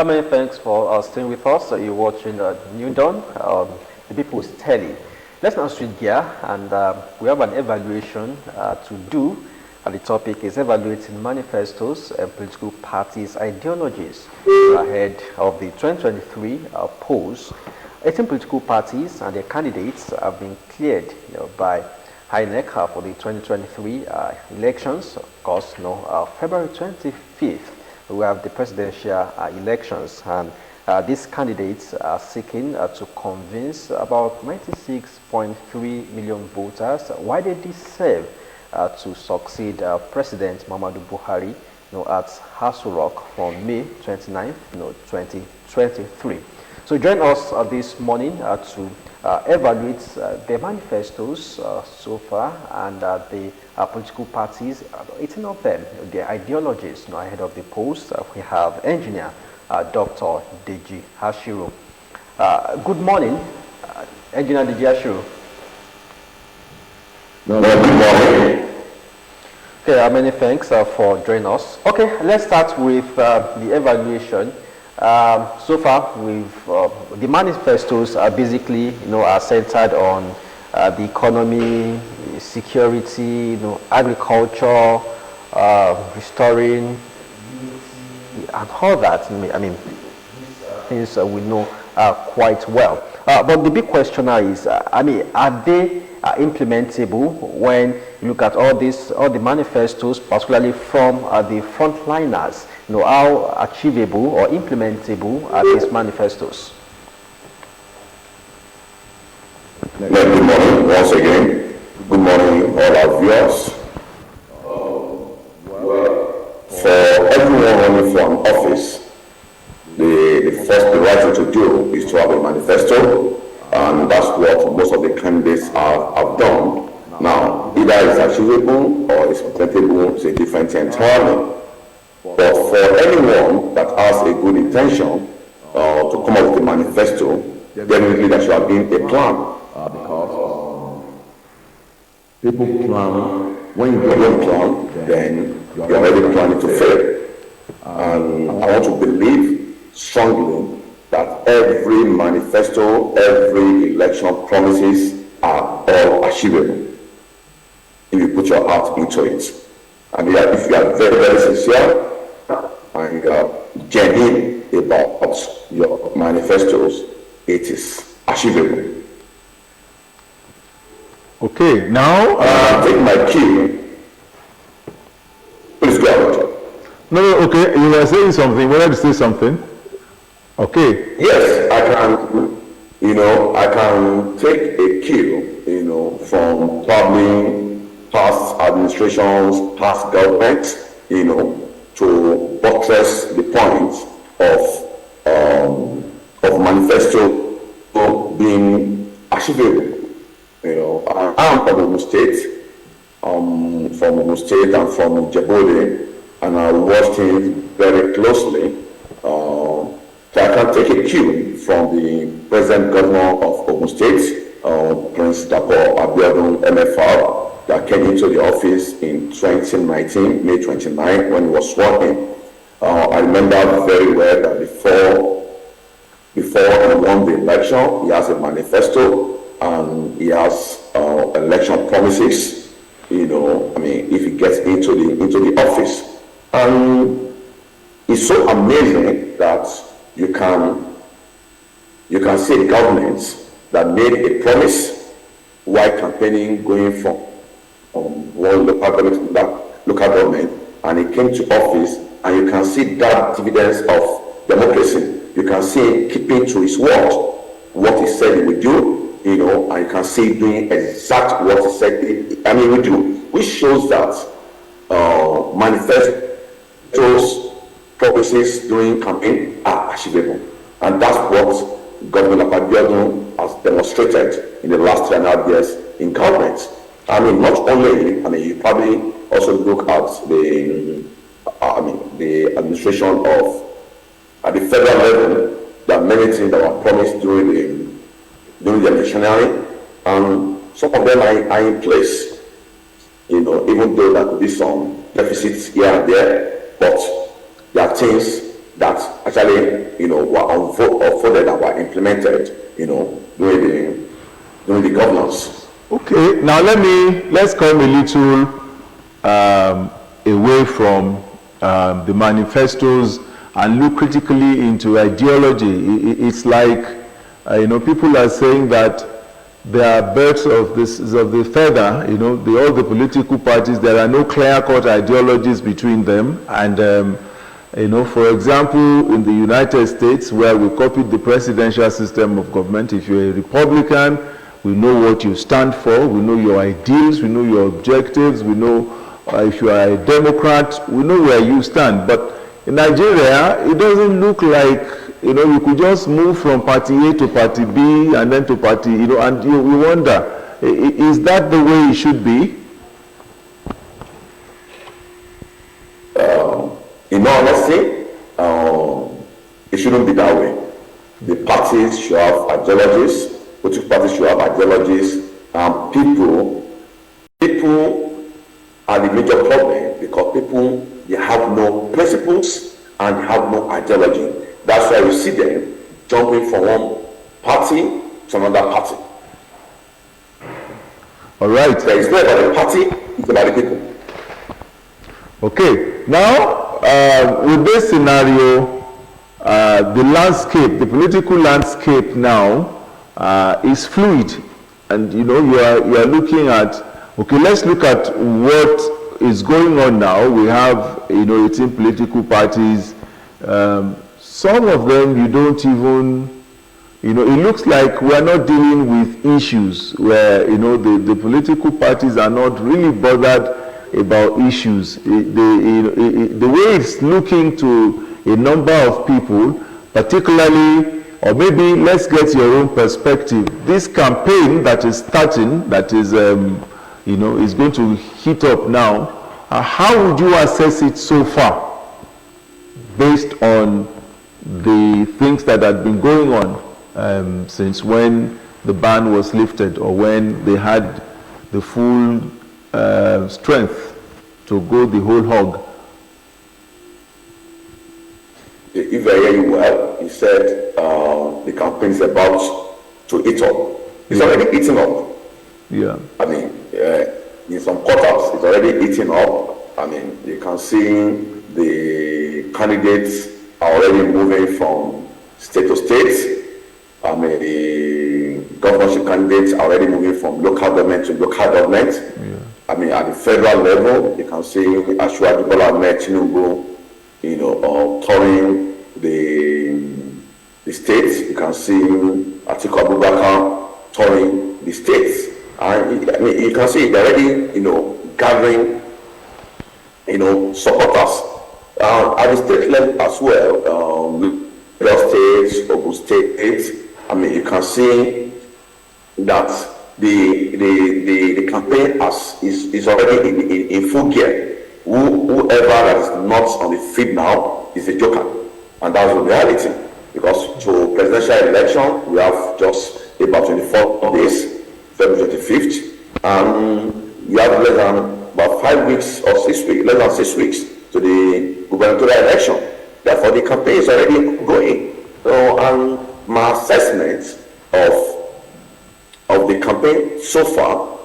Many thanks for staying with us. You're watching New Dawn, the People's Telly. Let's now switch gear, and we have an evaluation to do. The topic is evaluating manifestos and political parties' ideologies ahead of the 2023 polls. 18 political parties and their candidates have been cleared by INEC for the 2023 elections. Of course, February 25th, we have the presidential elections, and these candidates are seeking to convince about 96.3 million voters why they deserve to succeed President Muhammadu Buhari at Aso Rock from May 29th, 2023. So join us this morning to evaluate the manifestos so far and the political parties, 18 of them, their ideologies ahead of the polls. We have engineer Dr. Deji Hashiru. Good morning, engineer Deji Hashiru. Good morning. Okay, many thanks for joining us. Okay, let's start with the evaluation. So far, the manifestos are basically, are centered on the economy, security, agriculture, restoring, and all that. I mean, things we know quite well. But the big question now is, are they implementable when you look at all the manifestos, particularly from the frontliners? How achievable or implementable are these manifestos? Good morning once again. Good morning, all our viewers. For everyone running for an office, the right thing to do is to have a manifesto, and that's what most of the candidates have done. Now, either it's achievable or it's implementable, it's a different thing entirely. But for anyone that has a good intention to come up with a manifesto, definitely there should have been a plan. Because people plan, when you don't plan, then you're already planning to fail. And I want to believe strongly that every manifesto, every election promises are all achievable if you put your heart into it. And if you are very, very sincere and you are genuine about your manifestos, it is achievable. Okay, now take my cue. Please go ahead. No, okay, you were saying something. You wanted to say something? Okay. Yes, I can take a cue, from probably past administrations, past governments, to buttress the point of manifesto being achievable. I'm from Ogun State, and from Djibouti, and I watched it very closely. So I can take a cue from the present governor of Ogun State, Prince Dr. Abeokuta MFR, that came into the office in 2019, May 29, when he was sworn in. I remember very well that before he won the election, he has a manifesto and he has election promises. If he gets into the office, and it's so amazing that you can see governments that made a promise while campaigning, going from one local government, and he came to office, and you can see that dividends of democracy. You can see him keeping to his word, what he said he would do, and you can see him doing exactly what he said he would do, which shows that manifestos, promises during campaign are achievable. And that's what Governor Abeokuta has demonstrated in the last 3.5 years in government. Not only, you probably also look at the administration at the federal level, there are many things that were promised during the electionary, and some of them are in place. Even though there could be some deficits here and there, but there are things that actually, were unfolded and were implemented, during the governance. Okay, now let's come a little away from the manifestos and look critically into ideology. It's like, people are saying that there are birds of the feather, all the political parties, there are no clear-cut ideologies between them. And, for example, in the United States, where we copied the presidential system of government, if you're a Republican, we know what you stand for, we know your ideals, we know your objectives, we know if you are a Democrat, we know where you stand. But in Nigeria, it doesn't look like, you could just move from party A to party B and then to party, and you wonder, is that the way it should be? In all honesty, it shouldn't be that way. The parties should have ideologies, political parties should have ideologies, and people are the major problem, because people, they have no principles and they have no ideology. That's why you see them jumping from one party to another party. All right. So it's not about the party, it's about the people. Okay. Now, with this scenario, the landscape, the political landscape now is fluid, and you are looking at. Okay, let's look at what is going on now. We have 18 political parties. Some of them you don't even, it looks like we are not dealing with issues where the political parties are not really bothered about issues. The way it's looking to a number of people, particularly, or maybe let's get your own perspective. This campaign that is starting, that is is going to heat up now. How would you assess it so far, based on the things that had been going on since when the ban was lifted, or when they had the full strength to go the whole hog? If I hear you well, you said the campaign is about to eat up. It's already eating up. Yeah. I mean, in some quarters, it's already eating up. I mean, you can see the candidates are already moving from state to state. I mean, the governorship candidates are already moving from local government to local government. Yeah. I mean, at the federal level, you can see Abeokuta touring the states. You can see Atiku Abubakar touring the states. And I mean, you can see they're already, gathering, supporters. At the state level as well, Lagos State, Ogun State, I mean, you can see that the campaign is already in full gear. Whoever that is not on the field now is a joker, and that's the reality. Because to presidential election, we have just about 24 days. February 25th, and we have less than about 5 weeks or 6 weeks, less than 6 weeks to the gubernatorial election. Therefore, the campaign is already going. So, and my assessment of the campaign so far,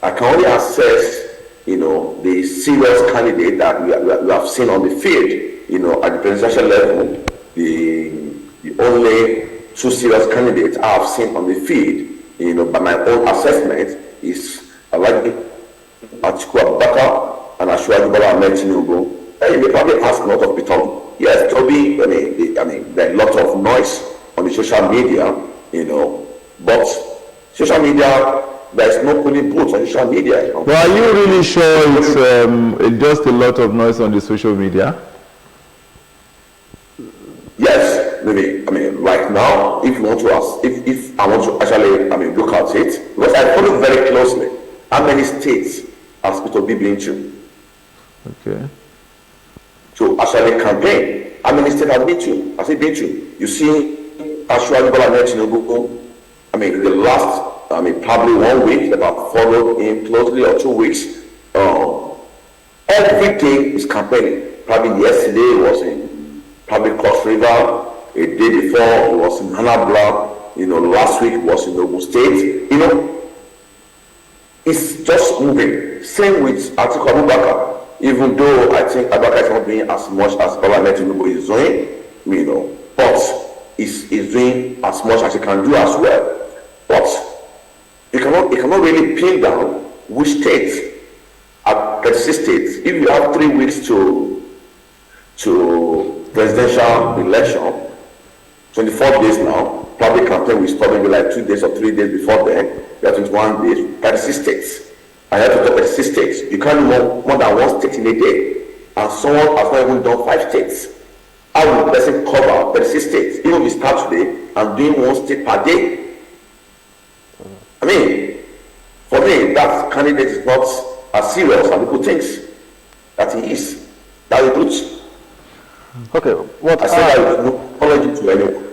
I can only assess, the serious candidate that we have seen on the field, at the presidential level. The only two serious candidates I have seen on the field, by my own assessment, is Atiku Abubakar and Abeokuta. And you may probably ask a lot of people. Yes, Toby. I mean, there's a lot of noise on the social media, but social media, there's no polling booths on social media. Well, are you really sure it's just a lot of noise on the social media? Yes, maybe. I mean, right now, if you want to ask, if I want to actually, look at it, because I follow very closely how many states has Peter B been to? Okay. To actually campaign, how many states has been to? Has he been to? You see, Abeokuta, the last, probably 1 week that I've followed him closely, or 2 weeks. Every day is campaigning. Probably yesterday was in probably Cross River. A day before it was in Anambra. Last week it was in Ogun State. It's just moving. Same with Atiku Abubakar. Even though I think Abubakar is not doing as much as Bola Tinubu is doing, but is doing as much as he can do as well. But you cannot really pin down which states are 36 states. If you have 3 weeks to presidential election, 24 days now, probably campaign will start maybe like 2 days or 3 days before then. You have 21 days, 36 states. I have to talk 36 states. You can't do more than 1 state in a day. And someone has not even done 5 states. How will the person cover 36 states? Even if you start today and doing 1 state per day. I mean, for me, that candidate is not as serious as people think that he is. That is good. Okay, what I said that with no apology to anyone.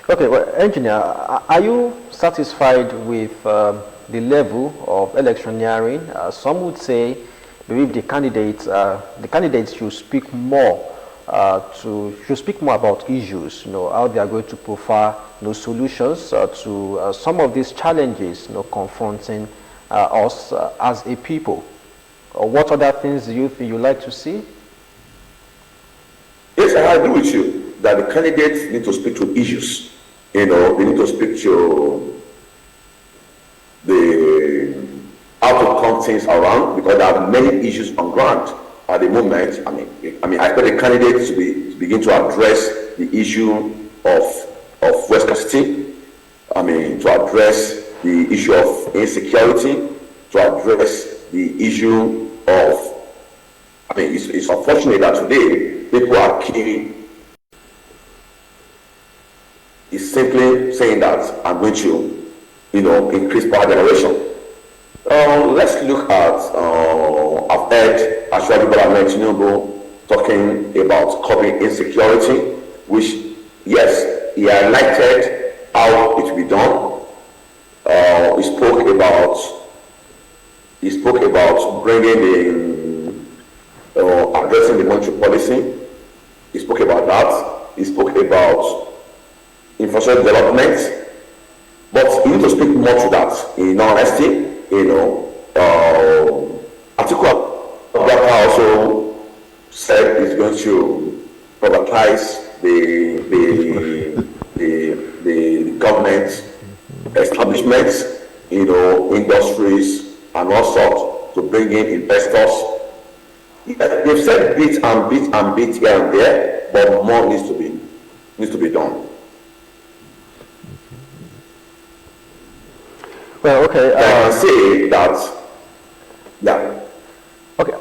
Okay, well, engineer, are you satisfied with the level of electioneering? Some would say, believe the candidates should speak more about issues. How they are going to profile solutions to some of these challenges, confronting us as a people. What other things do you think you like to see? Yes, I agree with you that the candidates need to speak to issues. They need to speak to how to turn things around, because there are many issues on ground at the moment. I expect the candidates to begin to address the issue of West City. To address the issue of insecurity, to address the issue of. It's unfortunate that today people are killing. It's simply saying that I'm going to, increase power generation. Let's look at, I've heard actually Bola Tinubu talking about curbing insecurity, which, yes, he highlighted how it will be done. He spoke about bringing in, addressing the monetary policy. He spoke about that. He spoke about infrastructure development, but you need to speak more to that. In honesty, Atiku Abubakar also said he's going to privatize the government establishments, industries, and all sorts to bring in investors. They've said bit and bit and bit here and there, but more needs to be done. Well, okay. I can say that, yeah. Okay,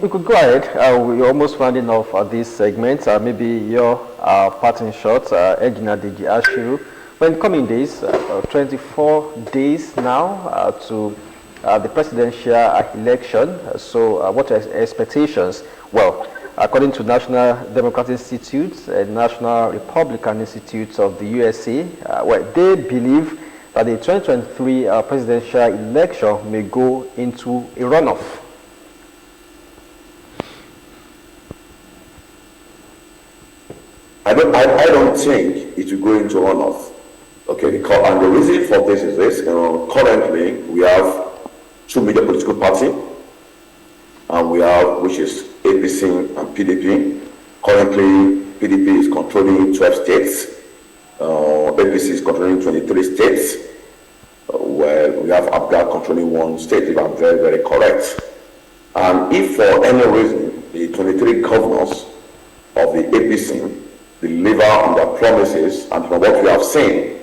you could go ahead. We're almost rounding off this segment. Maybe your parting shots, Engineer Deji Ashiru. When coming days, 24 days now to the presidential election. So what are expectations? Well, according to National Democratic Institute and National Republican Institute of the USA, they believe that the 2023 presidential election may go into a runoff. I don't think it will go into runoff. Okay, and the reason for this is this. Currently, we have 2 major political parties, and which is APC and PDP. Currently, PDP is controlling 12 states. APC is controlling 23 states. Well, we have Abga controlling 1 state, if I'm very, very correct. And if for any reason the 23 governors of the APC deliver on their promises, and from what we have seen,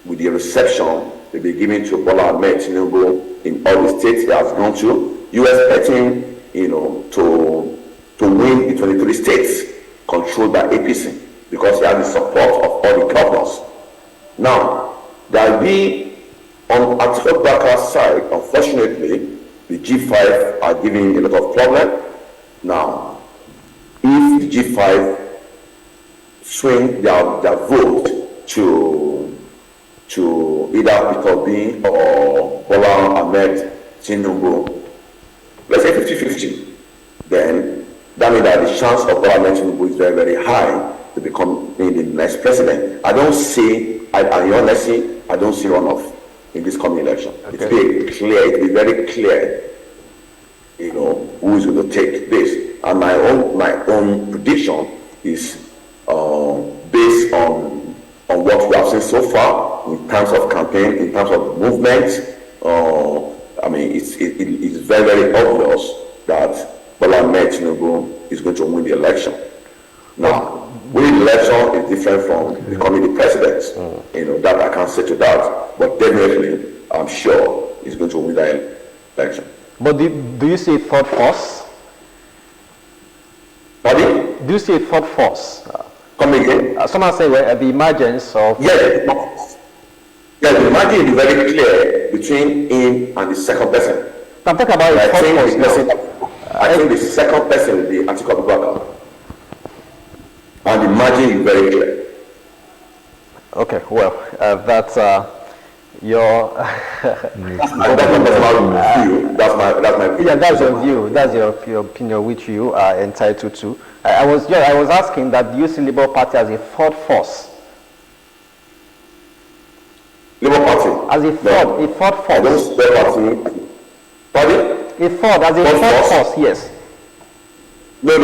with the reception they'll be giving to Bola Tinubu in all the states he has gone to, you expecting, to win the 23 states controlled by APC, because he has the support of all the governors. Now, there will be, on Atiku Abubakar's side, unfortunately, the G5 are giving a lot of problem. Now, if the G5 swing their vote to either Peter Obi or Bola Tinubu, let's say 50-50, then that means that the chance of Bola Tinubu is very, very high to become the next president. I don't see, honestly, I don't see runoff in this coming election. Okay. It will be very clear, who is going to take this. And my own prediction is based on what we have seen so far in terms of campaign, in terms of movement. It's very, very obvious that Bola Tinubu is going to win the election. Now, winning the election is different from becoming the president. That I can't say to that, but definitely, I'm sure he's going to win the election. But do you see a third force? Pardon? Do you see a third force? Come again? Someone say the emergence of... Yes, the margin is very clear between him and the second person. I'm talking about a third force. I think the second person will be Atiku Abubakar. And the margin is very clear. Okay, well, that's your... That's my view. Yeah, that's your view. That's your opinion, which you are entitled to. I was asking that do you see Labour Party as a third force? Labour Party? As a third force. I don't see Labour Party. Pardon? A third force, yes. No,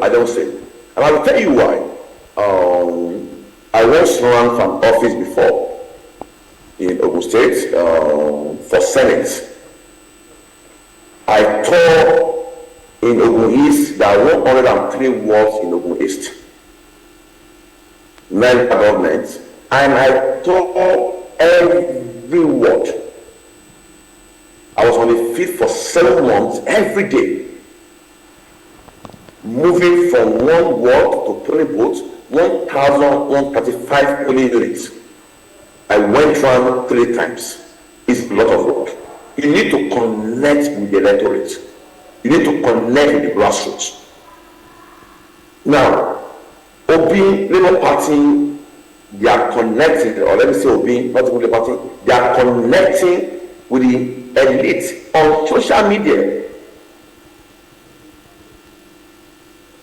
I don't see. And I will tell you why. I once ran for office before in Ogun State for Senate. I taught in Ogun East, there are 103 wards in Ogun East, 9 governments, and I taught every ward. I was on the field for 7 months every day, moving from one ward to polling booth, 1,135 polling units. I went round 3 times. It's a lot of work. You need to connect with the electorate. You need to connect with the grassroots. Now, Obi, Labour Party, they are connecting, or let me say Obi, not the Labour Party, they are connecting with the elite on social media.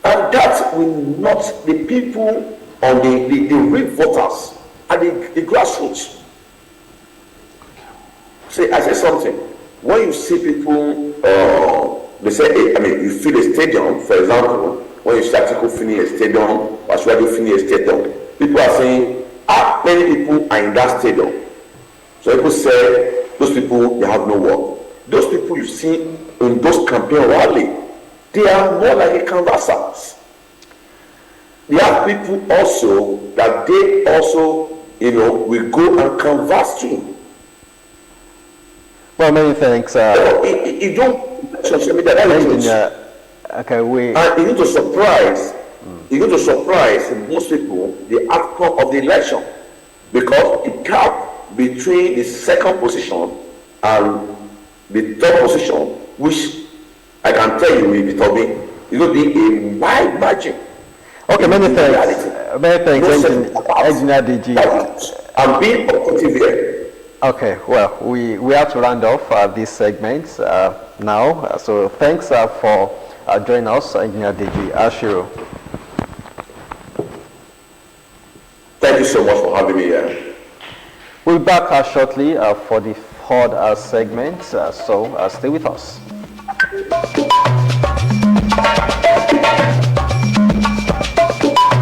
And that will not, the people on the real voters and the grassroots. See, I say something. When you see people, they say, you fill a stadium, for example, when you see Atiku filling a stadium, Ashwadi filling a stadium, people are saying, many people are in that stadium. So people say, those people, they have no work. Those people you see in those campaign rally, they are more like a canvassers. They have people also that they also, will go and canvass too. Well, many thanks. You don't social media okay, and you need to surprise. You need to surprise most people the outcome of the election, because the gap between the second position and the third position, which I can tell you will be Toby, it will be a wide margin. Okay, many thanks. Many thanks, Engineer DG. I'm being positive here. Okay, well, we have to round off this segment now. So thanks for joining us, Engineer DG Ashiru. Thank you so much for having me here. We'll be back shortly for the third segment, so stay with us.